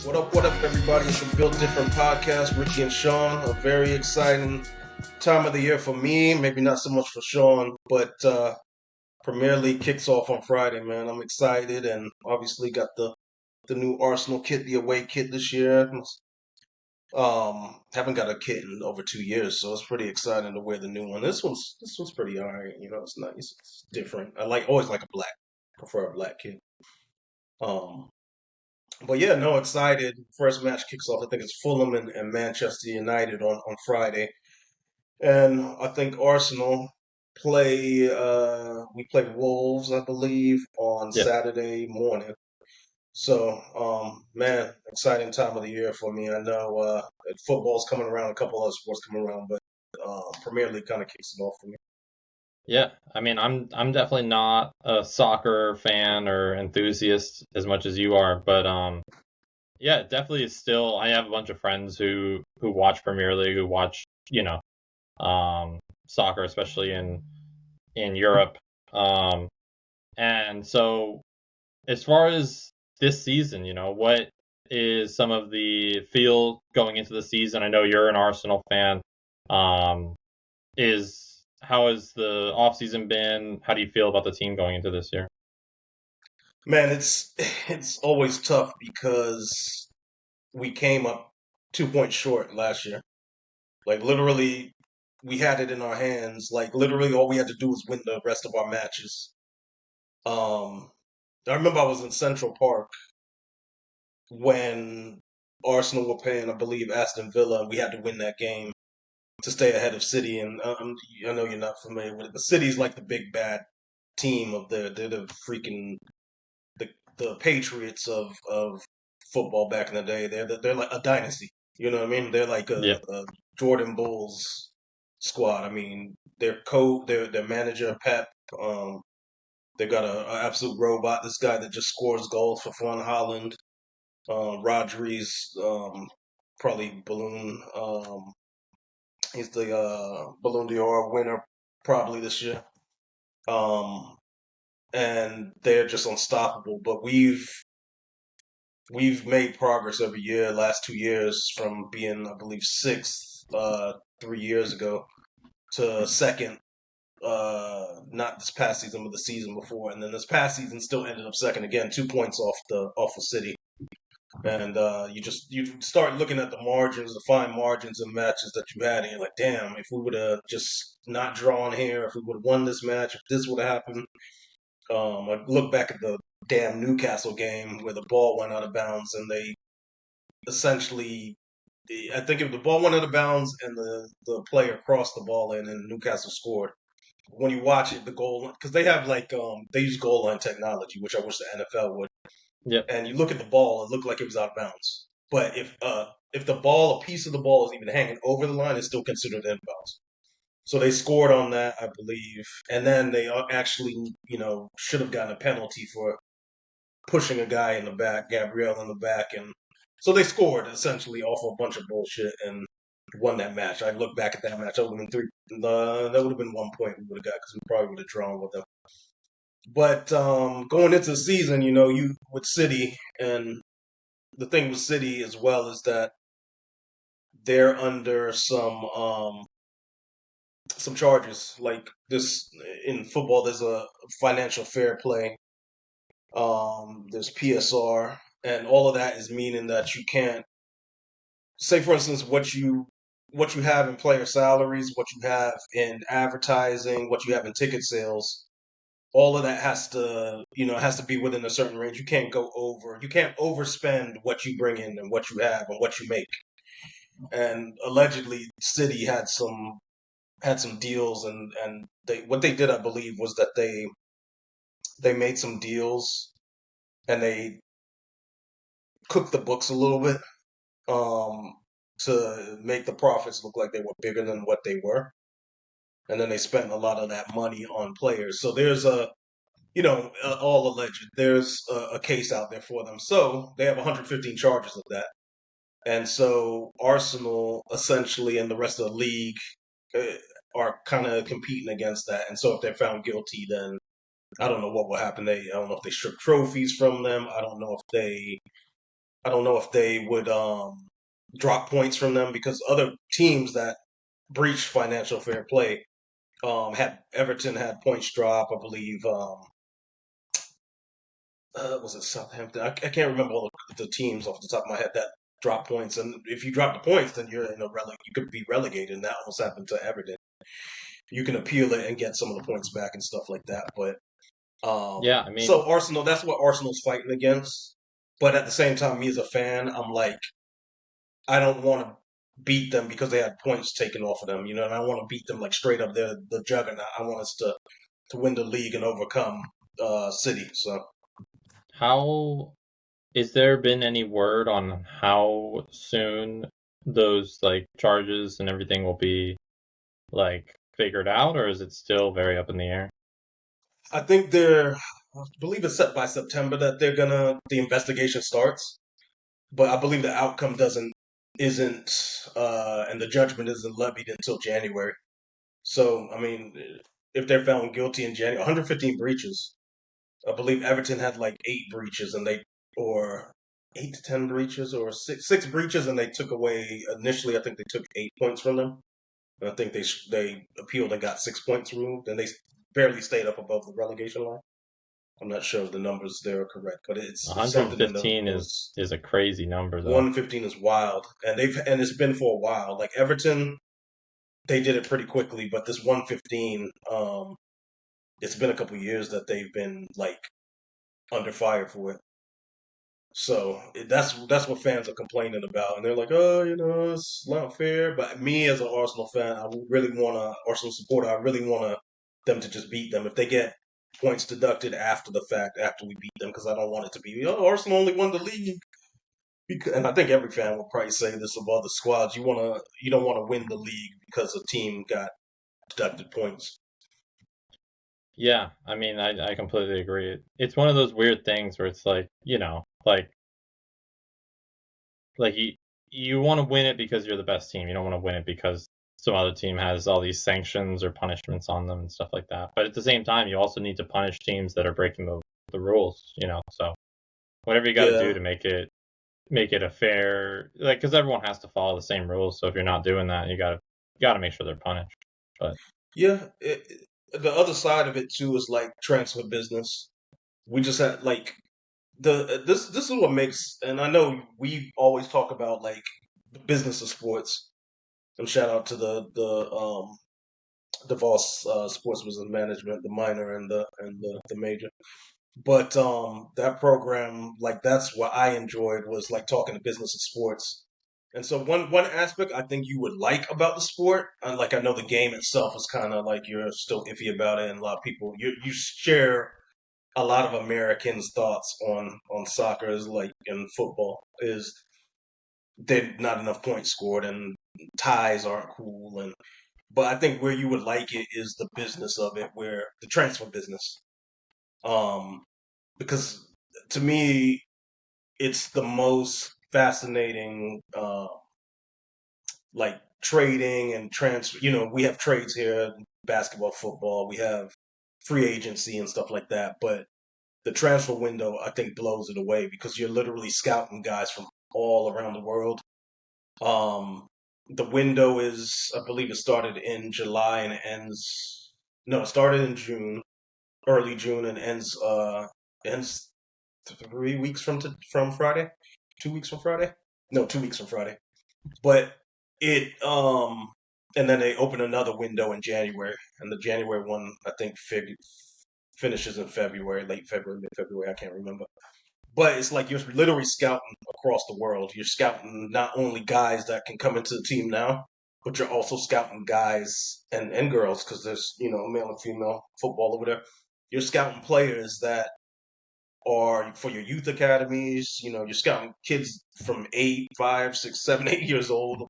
What up, everybody? It's the Built Different podcast, Ricky and Sean. A very exciting time of the year for me, maybe not so much for Sean, but Premier League kicks off on Friday, man. I'm excited, and obviously got the new Arsenal kit, the away kit this year. Haven't got a kit in over 2 years, so it's pretty exciting to wear the new one. This one's pretty alright, it's nice, it's different. Always like a black, prefer a black kit. Um, But yeah, no, excited. First match kicks off. I think it's Fulham and Manchester United on Friday. And I think Arsenal we play Wolves, I believe, on Yeah, Saturday morning. So, man, exciting time of the year for me. I know football's coming around, a couple other sports coming around, but Premier League kind of kicks it off for me. yeah. I mean, I'm definitely not a soccer fan or enthusiast as much as you are, but yeah, definitely is still. I have a bunch of friends who watch Premier League, who watch soccer, especially in Europe. Um, and so as far as this season, what is some of the feel going into the season? I know you're an Arsenal fan. Um, is how has the offseason been? How do you feel about the team going into this year? Man, it's always tough because we came up 2 points short last year. Like literally, we had it in our hands. Like literally, all we had to do was win the rest of our matches. Um, I remember I was in Central Park when Arsenal were playing, I believe, Aston Villa, and we had to win that game to stay ahead of City. And I know you're not familiar with it, but City's like the big bad team they're the freaking the Patriots of football back in the day. They're like a dynasty. You know what I mean? They're like Yeah, a Jordan Bulls squad. I mean, their manager Pep. They've got a absolute robot. This guy that just scores goals for fun. Holland. Rodri's probably balloon. He's the Balloon d'Or winner probably this year. Um, and they're just unstoppable. But we've made progress every year. Last 2 years from being, I believe, sixth 3 years ago to second. Not this past season, but the season before, and then this past season still ended up second again, 2 points off of City. And you start looking at the margins, the fine margins of matches that you had, and you're like, damn, if we would have just not drawn here, if we would have won this match, if this would have happened. I look back at the damn Newcastle game where the ball went out of bounds, and they essentially, I think if the ball went out of bounds and the player crossed the ball in, and Newcastle scored. When you watch it, the goal, because they have they use goal line technology, which I wish the NFL would, yeah, and you look at the ball, it looked like it was out of bounds. But if the ball, a piece of the ball is even hanging over the line, it's still considered inbounds. So they scored on that, I believe, and then they actually, should have gotten a penalty for pushing a guy in the back, Gabriel in the back, and so they scored essentially off a bunch of bullshit and won that match. I look back at that match, that would have been three. That would have been 1 point we would have got because we probably would have drawn with them. But going into the season, you with City, and the thing with City as well is that they're under some charges. Like this in football, there's a financial fair play. There's PSR, and all of that is meaning that you can't say, for instance, what you have in player salaries, what you have in advertising, what you have in ticket sales. All of that has to be within a certain range. You can't overspend what you bring in and what you have and what you make. And allegedly, City had some deals, and what they did, I believe, was that they made some deals and they cooked the books a little bit um, to make the profits look like they were bigger than what they were, and then they spent a lot of that money on players. So there's all alleged. There's a case out there for them. So they have 115 charges of that. And so Arsenal essentially and the rest of the league uh, are kind of competing against that. And so if they're found guilty, then I don't know what will happen. I don't know if they strip trophies from them. I don't know if they I don't know if they would drop points from them because other teams that breached financial fair play had Everton had points drop. I believe was it Southampton? I can't remember all the teams off the top of my head that drop points. And if you drop the points, then you're in a you could be relegated. And that almost happened to Everton. You can appeal it and get some of the points back and stuff like that. But Yeah, I mean, so Arsenal, that's what Arsenal's fighting against. But at the same time, me as a fan, I'm like, I don't want to beat them because they had points taken off of them, you know, and I want to beat them like straight up. They're the juggernaut. I want us to win the league and overcome City. So how is there been any word on how soon those like charges and everything will be like figured out, or is it still very up in the air? I think I believe it's set by September that the investigation starts, but I believe the outcome isn't, and the judgment isn't levied until January. So, I mean, if they're found guilty in January, 115 breaches. I believe Everton had like 8 breaches, or 8 to 10 breaches, or six breaches, and they took away initially. I think they took 8 points from them. And I think they appealed and got 6 points removed, and they barely stayed up above the relegation line. I'm not sure if the numbers there are correct, but it's something in $115 those. is a crazy number though. 115 is wild, and it's been for a while. Like Everton, they did it pretty quickly, but this 115, it's been a couple years that they've been like under fire for it. So that's what fans are complaining about, and they're like, "Oh, it's not fair." But me, as an Arsenal fan, I really want to Arsenal supporter. I really want them to just beat them. If they get points deducted after the fact, after we beat them, because I don't want it to be, Arsenal only won the league. Because, and I think every fan will probably say this of other squads. You don't want to win the league because a team got deducted points. Yeah, I mean, I completely agree. It's one of those weird things where it's like, like you want to win it because you're the best team. You don't want to win it because some other team has all these sanctions or punishments on them and stuff like that. But at the same time, you also need to punish teams that are breaking the rules. So whatever you got to do Yeah, to make it a fair, like, because everyone has to follow the same rules. So if you're not doing that, you got to make sure they're punished. But yeah. The other side of it too is like transfer business. We just had like this is what makes, and I know we always talk about like the business of sports, and shout out to the Voss Sports Business Management, the minor and the major. But that program, like that's what I enjoyed, was like talking to business of sports. And so one aspect I think you would like about the sport, like I know the game itself is kind of like you're still iffy about it, and a lot of people you share a lot of Americans' thoughts on soccer is like in football is there not enough points scored and ties aren't cool, and but I think where you would like it is the business of it, where the transfer business, um because to me it's the most fascinating, like trading and transfer. We have trades here, basketball, football, we have free agency and stuff like that, but the transfer window, I think, blows it away because you're literally scouting guys from all around the world. Um, the window is, I believe, it started in July and it ends. No, it started in June, early June, and ends 3 weeks from Friday, 2 weeks from Friday. No, 2 weeks from Friday. But it and then they open another window in January, and the January one I think finishes in February, late February, mid February. I can't remember. But it's like you're literally scouting across the world. You're scouting not only guys that can come into the team now, but you're also scouting guys and girls because there's male and female football over there. You're scouting players that are for your youth academies. You're scouting kids from 8, 5, 6, 7, 8 years old,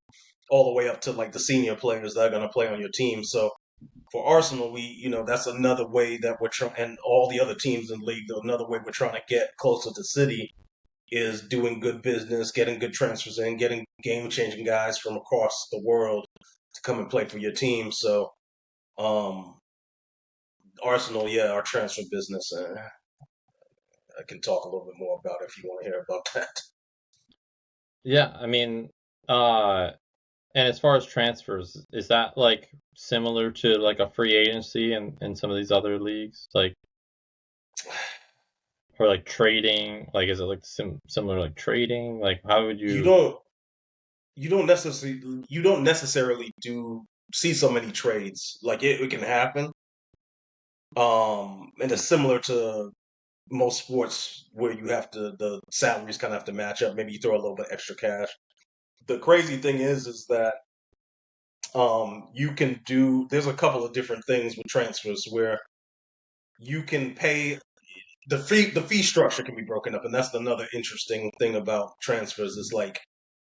all the way up to like the senior players that are going to play on your team. So for Arsenal, that's another way that we're trying, and all the other teams in the league, another way we're trying to get closer to City is doing good business, getting good transfers in, getting game changing guys from across the world to come and play for your team. So, um, Arsenal, yeah, our transfer business. I can talk a little bit more about it if you want to hear about that. Yeah, I mean, uh, and as far as transfers, is that like similar to like a free agency in some of these other leagues, like or like trading? Like, is it like similar like trading? Like, how would You you? don't you don't necessarily do see so many trades. Like it can happen. And it's similar to most sports where you have to the salaries kind of have to match up. Maybe you throw a little bit extra cash. The crazy thing is that you can do. There's a couple of different things with transfers where you can pay the fee structure can be broken up, and that's another interesting thing about transfers. Is like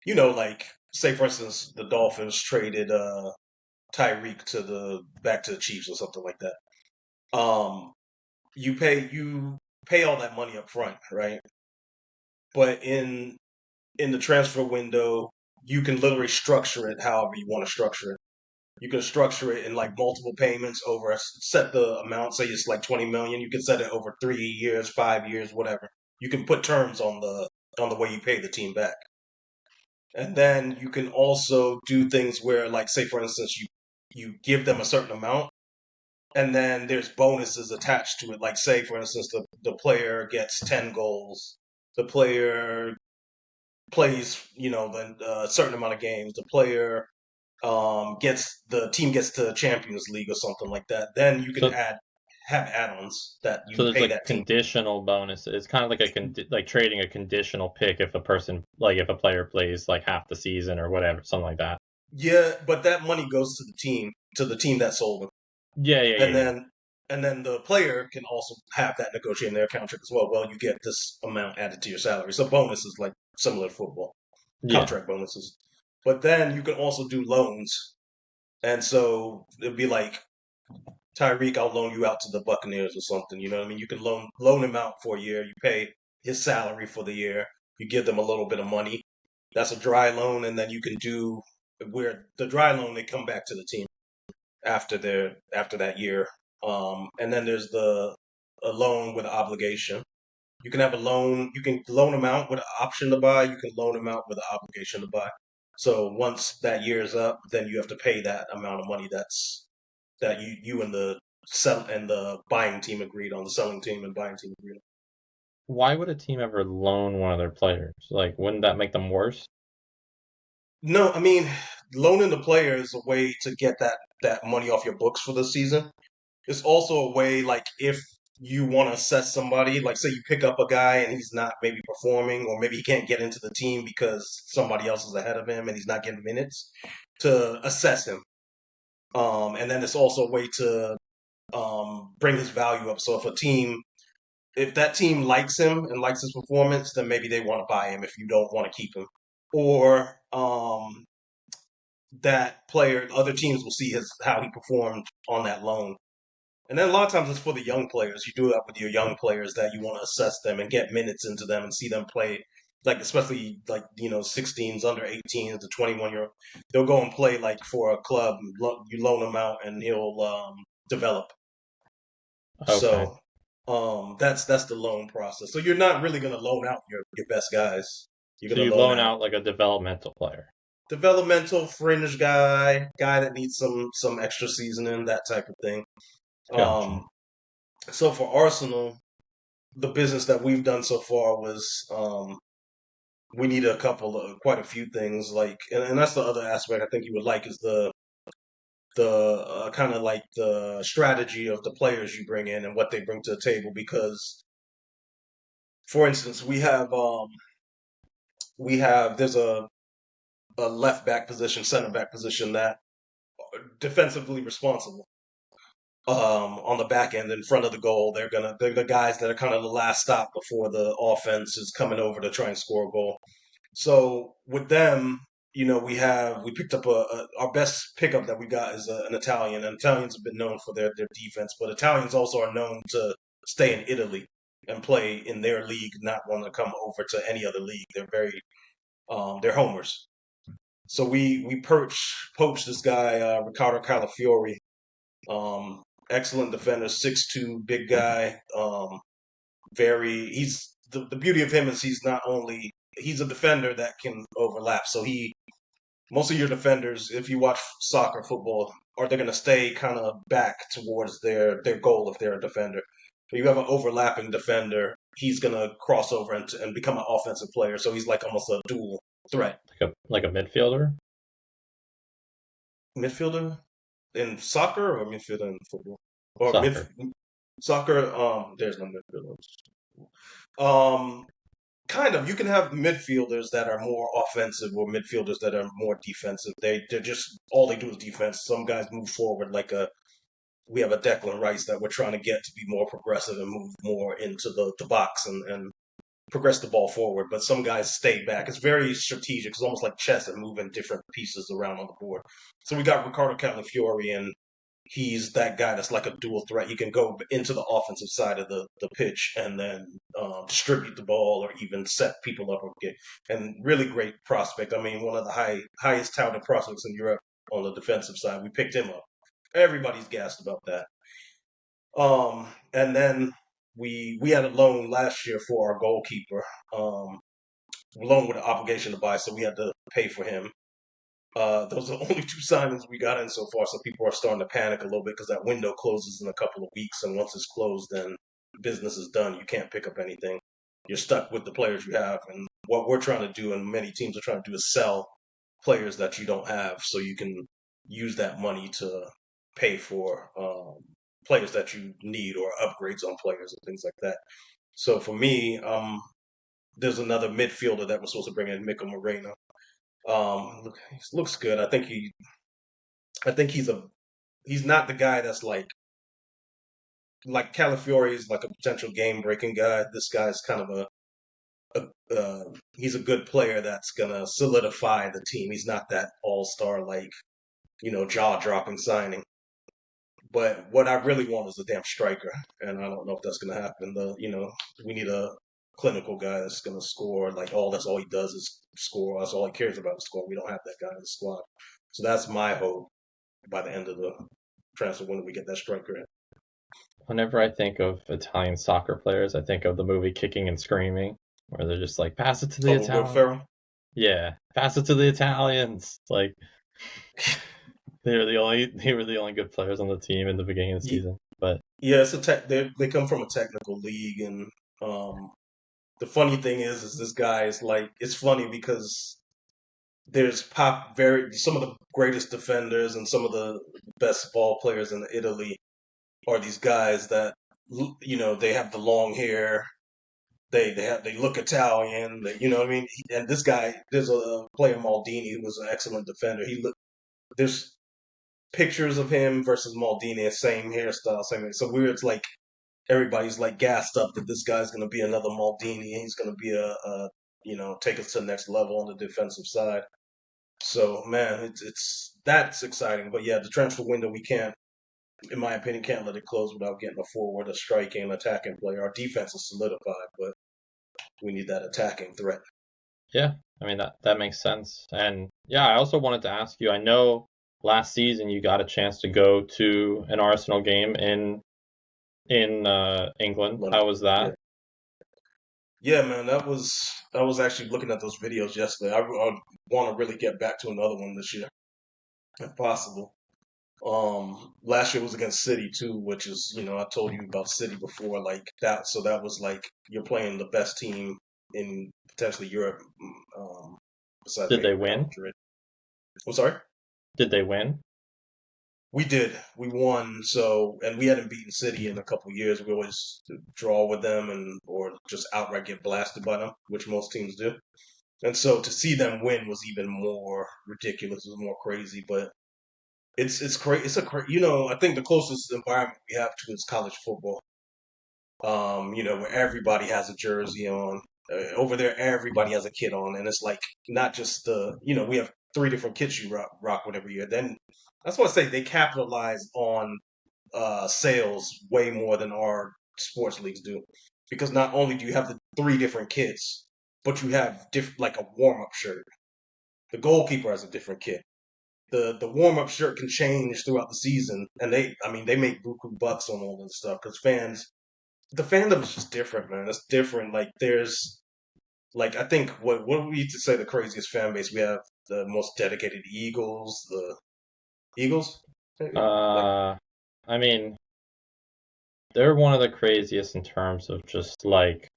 like say for instance, the Dolphins traded Tyreek to the back to the Chiefs or something like that. Um, you pay all that money up front, right? But in the transfer window, you can literally structure it however you want to structure it. You can structure it in like multiple payments over set the amount. Say it's like 20 million. You can set it over 3 years, 5 years, whatever. You can put terms on the way you pay the team back. And then you can also do things where, like, say for instance, you give them a certain amount, and then there's bonuses attached to it. Like, say for instance, the player gets 10 goals, the player plays, a certain amount of games, the player gets the team gets to Champions League or something like that. Then you can So have add-ons that so you there's pay like that team. conditional bonuses. It's kind of like like trading a conditional pick if a person like if a player plays like half the season or whatever, something like that. Yeah, but that money goes to the team that sold them. Yeah, yeah, yeah, and yeah. then and then the player can also have that negotiate in their contract as well. Well, you get this amount added to your salary. So bonuses like similar to football, Yeah. contract bonuses. But then you can also do loans, and so it'd be like Tyreek, I'll loan you out to the Buccaneers or something. You know what I mean? You can loan him out for a year. You pay his salary for the year. You give them a little bit of money. That's a dry loan, and then you can do where the dry loan they come back to the team after that year. And then there's the a loan with an obligation. You can have a loan. You can loan them out with an option to buy. You can loan them out with an obligation to buy. So once that year is up, then you have to pay that amount of money that you and the sell and the buying team agreed on. The selling team and buying team agreed on. Why would a team ever loan one of their players? Like, wouldn't that make them worse? No, I mean loaning the player is a way to get that money off your books for the season. It's also a way, like, if you want to assess somebody, like, say you pick up a guy and he's not maybe performing, or maybe he can't get into the team because somebody else is ahead of him and he's not getting minutes, to assess him. And then it's also a way to bring his value up. So if that team likes him and likes his performance, then maybe they want to buy him if you don't want to keep him. Or that player, other teams will see his how he performed on that loan. And then a lot of times it's for the young players. You do it with your young players that you want to assess them and get minutes into them and see them play. Like especially like 16s, under 18s, the 21-year old. They'll go and play like for a club. You loan him out and he'll develop. Okay. So that's the loan process. So you're not really going to loan out your best guys. You're So going you to loan loan out out like a developmental player. developmental fringe guy that needs some extra seasoning, that type of thing. Gotcha. Um, so for Arsenal, the business that we've done so far was we need quite a few things, like, and that's the other aspect I think you would like is the kind of like the strategy of the players you bring in and what they bring to the table. Because, for instance, there's a left back position, center back position that are defensively responsible. On the back end in front of the goal, they're the guys that are kind of the last stop before the offense is coming over to try and score a goal. So with them, we picked up our best pickup that we got is an Italian. And Italians have been known for their defense, but Italians also are known to stay in Italy and play in their league, not want to come over to any other league. They're homers. So we poached this guy Riccardo Calafiori, um, excellent defender, 6'2", big guy. Very he's the beauty of him is he's not only he's a defender that can overlap. So most of your defenders, if you watch soccer, football, are they going to stay kind of back towards their goal if they're a defender. If you have an overlapping defender, he's going to cross over and become an offensive player. So he's like almost a dual threat like a midfielder. midfielder in soccer or midfielder in football or Soccer. soccer. There's no midfielder. Um, Kind of. You can have midfielders that are more offensive or midfielders that are more defensive. They're just all they do is defense. Some guys move forward like we have a Declan Rice that we're trying to get to be more progressive and move more into the box and progress the ball forward. But some guys stay back. It's very strategic. It's almost like chess and moving different pieces around on the board. So we got Ricardo Calafiori, and he's that guy that's like a dual threat. He can go into the offensive side of the pitch and then distribute the ball or even set people up or get. And really great prospect. I mean, one of the highest touted prospects in Europe on the defensive side. We picked him up. Everybody's gassed about that. And then we had a loan last year for our goalkeeper. Loan with an obligation to buy, so we had to pay for him. Those are the only two signings we got in so far, so people are starting to panic a little bit because that window closes in a couple of weeks, and once it's closed, then business is done. You can't pick up anything. You're stuck with the players you have, and what we're trying to do, and many teams are trying to do, is sell players that you don't have, so you can use that money to pay for players that you need or upgrades on players and things like that. So for me, there's another midfielder that we're supposed to bring in, Miko Moreno. He looks good. I think he's not the guy that's like Calafiori is like a potential game breaking guy. This guy's kind of he's a good player that's gonna solidify the team. He's not that all star like jaw dropping signing. But what I really want is a damn striker, and I don't know if that's gonna happen. We need a clinical guy that's gonna score. Like that's all he does is score. That's all he cares about is score. We don't have that guy in the squad, so that's my hope. By the end of the transfer window, we get that striker in. Whenever I think of Italian soccer players, I think of the movie Kicking and Screaming, where they're just like, pass it to the Oh, Will Italian. Ferrell. Yeah, pass it to the Italians. Like they were the only good players on the team in the beginning of the season. But Yeah, it's a they come from a technical league, and um, the funny thing is this guy is like it's funny because there's very some of the greatest defenders and some of the best ball players in Italy are these guys that they have the long hair. They look Italian. You know what I mean? And this guy, there's a player Maldini who was an excellent defender. There's pictures of him versus Maldini, same hairstyle, same. So weird. It's like everybody's like gassed up that this guy's going to be another Maldini. He's going to be take us to the next level on the defensive side. So man, it's that's exciting. But yeah, the transfer window we can't, in my opinion, can't let it close without getting a forward, a striking, attacking player. Our defense is solidified, but we need that attacking threat. yeah, I mean that makes sense. And yeah, I also wanted to ask you. I know last season you got a chance to go to an Arsenal game in England. London. How was that? Yeah. Yeah, man, I was actually looking at those videos yesterday. I want to really get back to another one this year, if possible. Last year was against City too, which is I told you about City before, like that. So that was like you're playing the best team in potentially Europe, besides Did maybe they Real win? Madrid. I'm sorry. Did they win? We did. We won. So, and we hadn't beaten City in a couple of years. We always draw with them or just outright get blasted by them, which most teams do. And so to see them win was even more ridiculous. It was more crazy, but it's crazy. I think the closest environment we have to is college football. Where everybody has a jersey on. Over there, everybody has a kit on, and it's like not just we have three different kits you rock with every year. Then that's why I say they capitalize on sales way more than our sports leagues do, because not only do you have the three different kits, but you have like a warm up shirt. The goalkeeper has a different kit. The warm up shirt can change throughout the season, and they make buku bucks on all this stuff because the fandom is just different, man. It's different. Like Like, I think what would we to say the craziest fan base we have? The most dedicated Eagles, the Eagles, maybe. Like, Uh, I mean, they're one of the craziest in terms of just like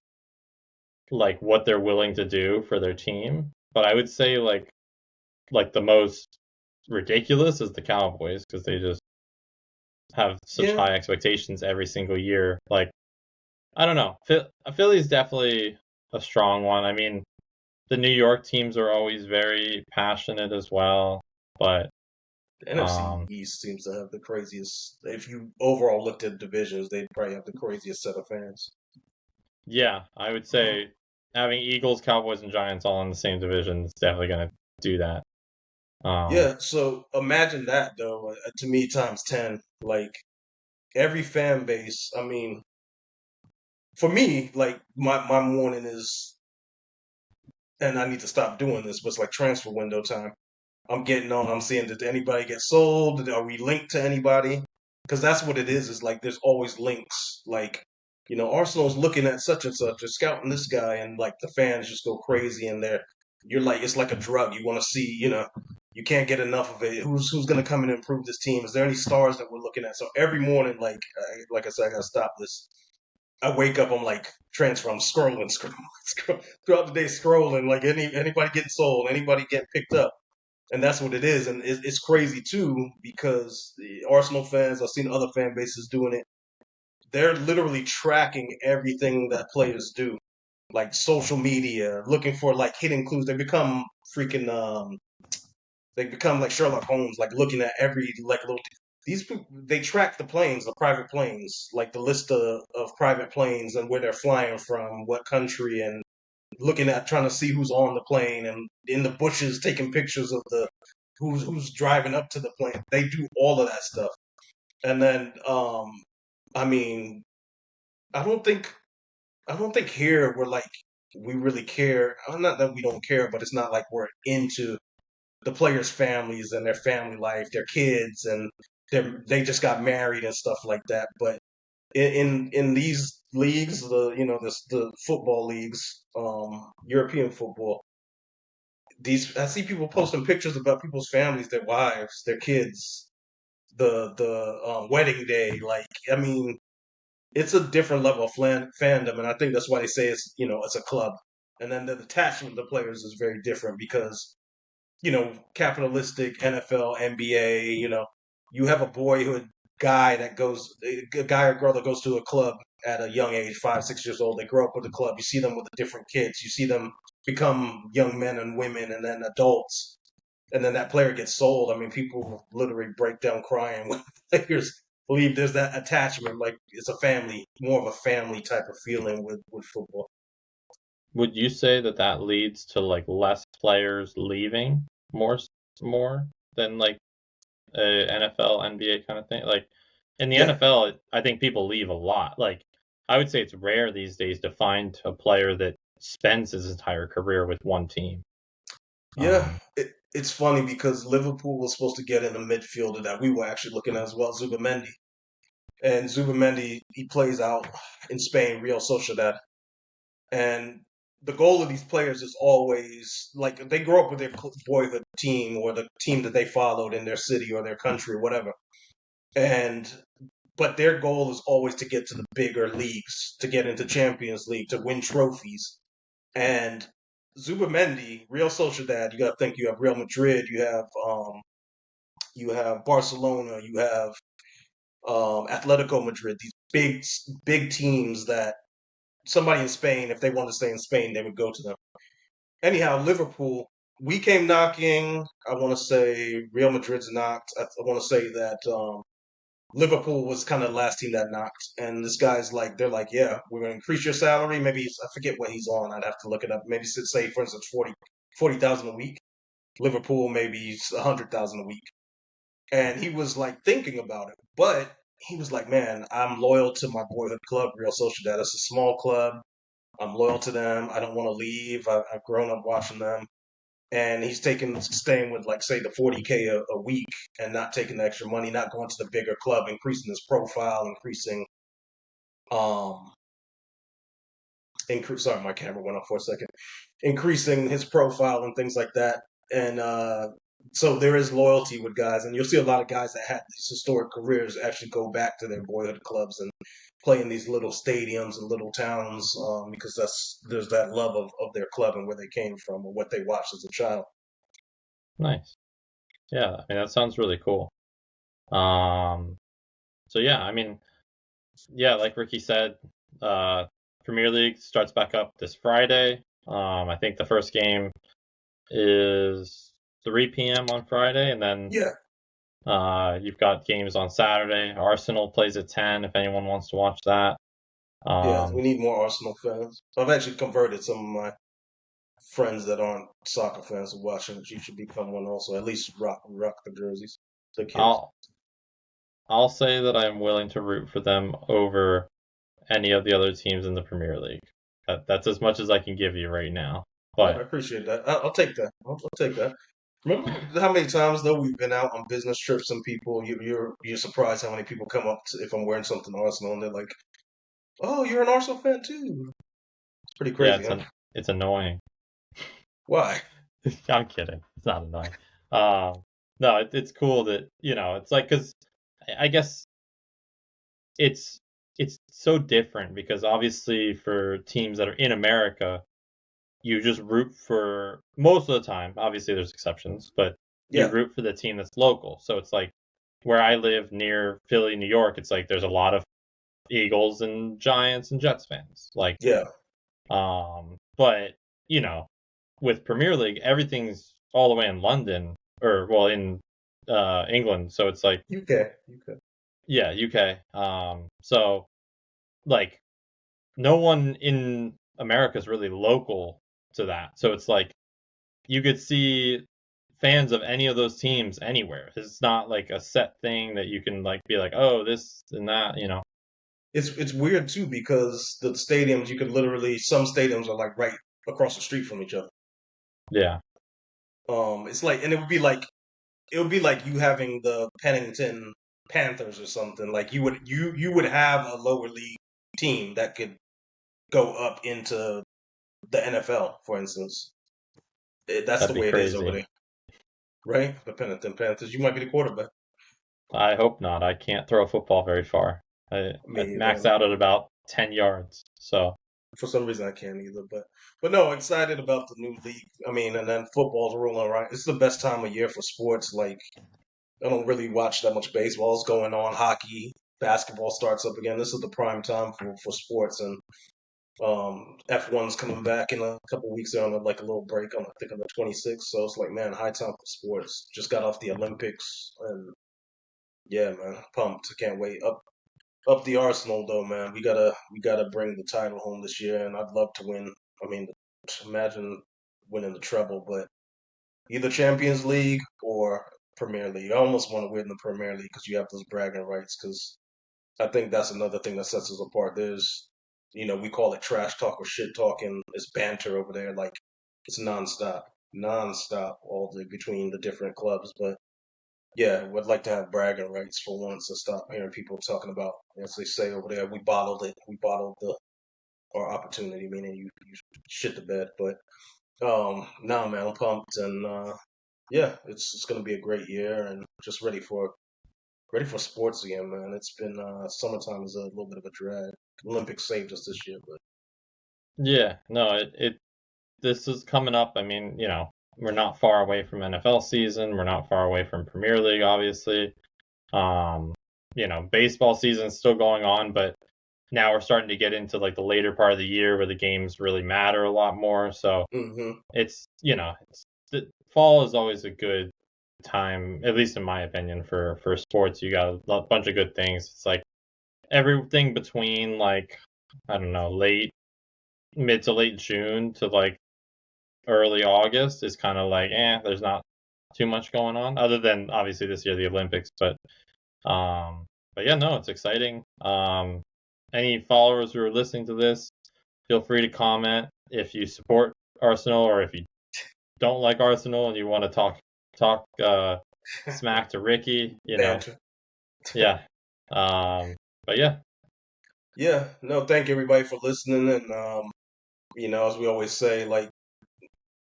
what they're willing to do for their team. But I would say like the most ridiculous is the Cowboys because they just have such yeah, high expectations every single year. Like I don't know, Philly's definitely a strong one. I mean, the New York teams are always very passionate as well, but the NFC um, East seems to have the craziest. If you overall looked at divisions, they'd probably have the craziest set of fans. yeah, I would say having Eagles, Cowboys, and Giants all in the same division is definitely going to do that. Um, Yeah, so imagine that though. To me, times 10. Like every fan base. I mean, for me, like my morning is, and I need to stop doing this, but it's like transfer window time. I'm getting on. I'm seeing, did anybody get sold? Are we linked to anybody? Because that's what it is. Is like there's always links. Like, Arsenal's looking at such and such, or scouting this guy, and like the fans just go crazy, and you're like, it's like a drug. You want to see. You can't get enough of it. Who's going to come in and improve this team? Is there any stars that we're looking at? So every morning, like I said, I got to stop this. I wake up, I'm like transfer. I'm scrolling, scroll, throughout the day, scrolling. Like anybody getting sold, anybody getting picked up, and that's what it is. And it's crazy too because the Arsenal fans, I've seen other fan bases doing it. They're literally tracking everything that players do, like social media, looking for like hidden clues. They become like Sherlock Holmes, like looking at every like little. These people, they track the private planes, like the list of private planes and where they're flying from, what country, and looking at trying to see who's on the plane and in the bushes taking pictures of the who's driving up to the plane. They do all of that stuff. And then I mean, I don't think I don't think here we're like we really care. Not that we don't care, but it's not like we're into the players' families and their family life, their kids, and they just got married and stuff like that. But in these leagues, the football leagues, European football, these I see people posting pictures about people's families, their wives, their kids, the wedding day. Like, I mean, it's a different level of fandom, and I think that's why they say it's a club. And then the attachment to players is very different because capitalistic NFL, NBA, you have a boyhood guy that goes, a guy or girl that goes to a club at a young age, 5, 6 years old. They grow up with the club. You see them with the different kids. You see them become young men and women and then adults. And then that player gets sold. I mean, people literally break down crying when players believe there's that attachment. Like it's a family, more of a family type of feeling with football. would you say that that leads to like less players leaving more than like a NFL, NBA kind of thing? Like in the Yeah, NFL, I think people leave a lot. Like I would say it's rare these days to find a player that spends his entire career with one team. yeah. Um, It's funny because Liverpool was supposed to get in a midfielder that we were actually looking at as well, Zubamendi. And Zubamendi, he plays out in Spain, Real Sociedad. And the goal of these players is always like they grow up with their boyhood team or the team that they followed in their city or their country or whatever. And but their goal is always to get to the bigger leagues, to get into Champions League, to win trophies. And Zubamendi, Real Sociedad, you got to think you have Real Madrid, you have Barcelona, you have Atletico Madrid, these big teams that somebody in Spain, if they wanted to stay in Spain, they would go to them. Anyhow, Liverpool, we came knocking. I want to say Real Madrid's knocked. I want to say that Liverpool was kind of the last team that knocked. And this guy's like, they're like, yeah, we're going to increase your salary. Maybe I forget what he's on. I'd have to look it up. Maybe say, for instance, 40,000 a week. Liverpool maybe 100,000 a week. And he was like thinking about it, but he was like, man, I'm loyal to my boyhood club, Real Sociedad. It's a small club. I'm loyal to them. I don't want to leave. I've grown up watching them. And he's staying with like say the 40K a week and not taking the extra money, not going to the bigger club, increasing his profile, increasing um Sorry, my camera went off for a second. Increasing his profile and things like that. And so there is loyalty with guys, and you'll see a lot of guys that had these historic careers actually go back to their boyhood clubs and play in these little stadiums and little towns because there's that love of their club and where they came from or what they watched as a child. Nice. Yeah, I mean that sounds really cool. Um, so yeah, I mean, yeah, like Ricky said, uh, Premier League starts back up this Friday. I think the first game is 3 p.m. on Friday, and then Yeah, you've got games on Saturday. Arsenal plays at 10 if anyone wants to watch that. yeah, we Um, need more Arsenal fans. I've actually converted some of my friends that aren't soccer fans to watching it. You should become one also. At least rock the jerseys, the kids. I'll I'll say that I'm willing to root for them over any of the other teams in the Premier League. That's as much as I can give you right now. Oh, I But appreciate that. I'll take that. I'll take that. Remember how many times though we've been out on business trips and people you're surprised how many people come up to, if I'm wearing something Arsenal and they're like, "Oh, you're an Arsenal fan too." It's pretty yeah, crazy, huh? it's annoying. Why? I'm kidding. It's not annoying. Um, no, it's cool that it's like because I guess it's it's so different because obviously for teams that are in America, you just root for most of the time. Obviously, there's exceptions, but you Yeah, root for the team that's local. So it's like where I live near Philly, New York. It's like there's a lot of Eagles and Giants and Jets fans. Like, yeah. but you know, with Premier League, everything's all the way in London or well in England. So it's like UK. yeah, UK. So like no one in America is really local to that. So it's like you could see fans of any of those teams anywhere. It's not like a set thing that you can like be like, oh, this and that. It's weird too because the stadiums you could literally some stadiums are like right across the street from each other. Yeah, It's like and it would be like you having the Pennington Panthers or something. Like you would have a lower league team that could go up into the NFL, for instance. That's the that'd be way it is over crazy. there, right? The Pennington Panthers. You might be the quarterback. I hope not. I can't throw a football very far. Me I'd either. max out at about 10 yards. So, For some reason, I can't either. But no, excited about the new league. I mean, and then football's rolling around. It's the best time of year for sports. Like I don't really watch that much baseball's going on. Hockey, basketball starts up again. This is the prime time for sports, and F1's coming back in a couple weeks. They're on like a little break on I think on the 26th. So it's like man, high time for sports. Just got off the Olympics, and yeah, man, pumped. I can't wait. Up the Arsenal though, man. We gotta bring the title home this year, and I'd love to win. I mean, imagine winning the treble, but either Champions League or Premier League. I almost want to win the Premier League because you have those bragging rights. Because I think that's another thing that sets us apart. We call it trash talk or shit talking. It's banter over there, like it's nonstop all day between the different clubs. But yeah, would like to have bragging rights for once and stop hearing people talking about, as they say over there, we bottled it. We bottled our opportunity, meaning you shit the bed. But nah, man, I'm pumped and yeah, it's gonna be a great year and just ready for sports again, man. It's been summertime is a little bit of a drag. Olympics saved us this year, but yeah, no, this is coming up. I mean, we're not far away from NFL season. We're not far away from Premier League, obviously. Um, baseball season's still going on, but now we're starting to get into like the later part of the year where the games really matter a lot more. So hmm the fall is always a good time, at least in my opinion, for sports. You got a bunch of good things. It's like everything between like I don't know, mid to late June to like early August is kind of like there's not too much going on other than obviously this year the Olympics, but yeah, no, it's exciting. Any followers who are listening to this, feel free to comment if you support Arsenal or if you don't like Arsenal and you want to talk smack to Ricky. banter. Yeah. Um, but yeah, Yeah, no, thank you everybody for listening, and As we always say, like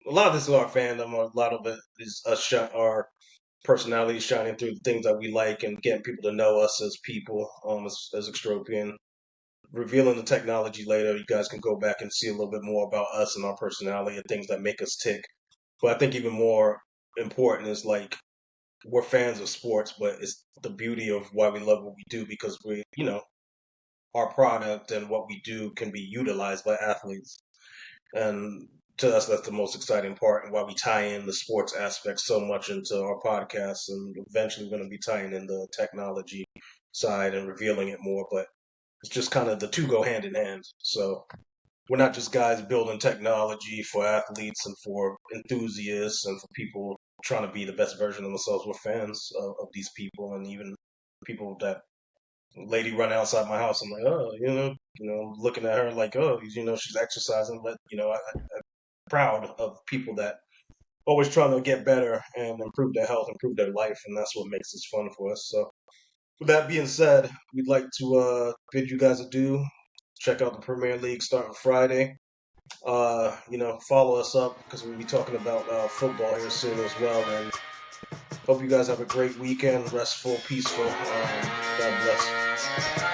a lot of this is our fandom. A lot of it is us, our personalities shining through the things that we like and getting people to know us as people, as Extropian. Revealing the technology later, you guys can go back and see a little bit more about us and our personality and things that make us tick. But I think even more important is like we're fans of sports, but it's the beauty of why we love what we do because our product and what we do can be utilized by athletes. And to us, that's the most exciting part and why we tie in the sports aspect so much into our podcast. And eventually, we're going to be tying in the technology side and revealing it more. But it's just kind of the two go hand in hand. So we're not just guys building technology for athletes and for enthusiasts and for people trying to be the best version of themselves. We're fans of these people and even people that lady run outside my house. I'm like, oh, looking at her like, oh, she's exercising. But I'm proud of people that always trying to get better and improve their health, improve their life, and that's what makes this fun for us. So, with that being said, we'd like to bid you guys adieu. Check out the Premier League starting Friday. Follow us up because we'll be talking about football here soon as well. And hope you guys have a great weekend, restful, peaceful. God bless.